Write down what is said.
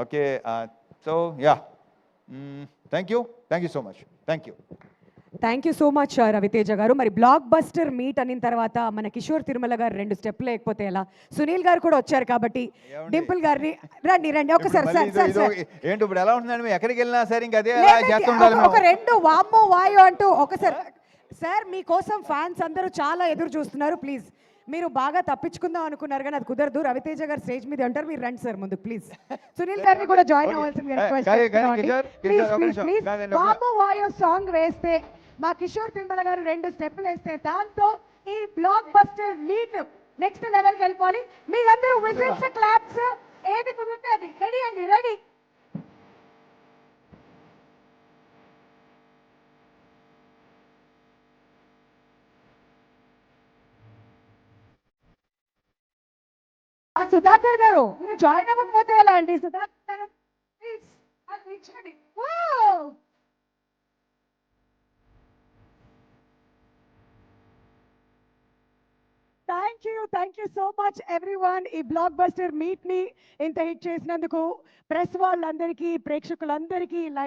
Okay. So ya, thank you so much. Thank you so much Ravi Teja garu. మరి block buster meet అనిన తర్వాత మన కిషోర్ తిరుమల గారు 2 స్టెప్లు లేకపోతే ఎలా? సునీల్ గారు కూడా వచ్చారు కాబట్టి డింపుల్ గారిని రండి రండి ఒకసారి ఏంటి ఇప్పుడు ఎలా ఉంటుందండి? ఎక్కడికి వెళ్ళినా సరే ఇంకా అదే అలా చేస్తుండాలి. ఒక 2 వామ్మో వాయో అంటూ ఒకసారి సార్ మీకోసం ఫ్యాన్స్ అందరూ చాలా ఎదురు చూస్తున్నారు. ప్లీజ్ మీరు బాగా తప్పించుకుందాం అనుకున్నారు కానీ అది కుదరదు. రవితేజ గారు స్టేజ్ మీద ఉంటారు, మీరు రండి సార్ ముందుకు ప్లీజ్. సునీల్ గారిని కూడా జాయిన్ అవ్వాల్సింది రిక్వెస్ట్. వామ్మో వాయో సాంగ్ వేస్తే మా కిషోర్ తిరుమల గారు 2 స్టెప్పులు వేస్తే దాంతో ఈ బ్లాక్ బస్టర్ మీట్ నెక్స్ట్ లెవెల్కి వెళ్ళిపోవాలి. మీరందరూ విజిల్స్ క్లాప్స్ ఏది కుదిరితే అది. రెడీ అండి, రెడీ. సుధాకర్ గారు మీరు జాయిన్ అవ్వకపోతే ఎలా అండి? సుధాకర్ గారు ప్లీజ్ అది ఇచ్చండి. Thank you so much everyone. ఈ బ్లాక్ బస్టర్ మీట్ ని ఇంత హిట్ చేసినందుకు ప్రెస్ వాళ్ళందరికీ, ప్రేక్షకులందరికీ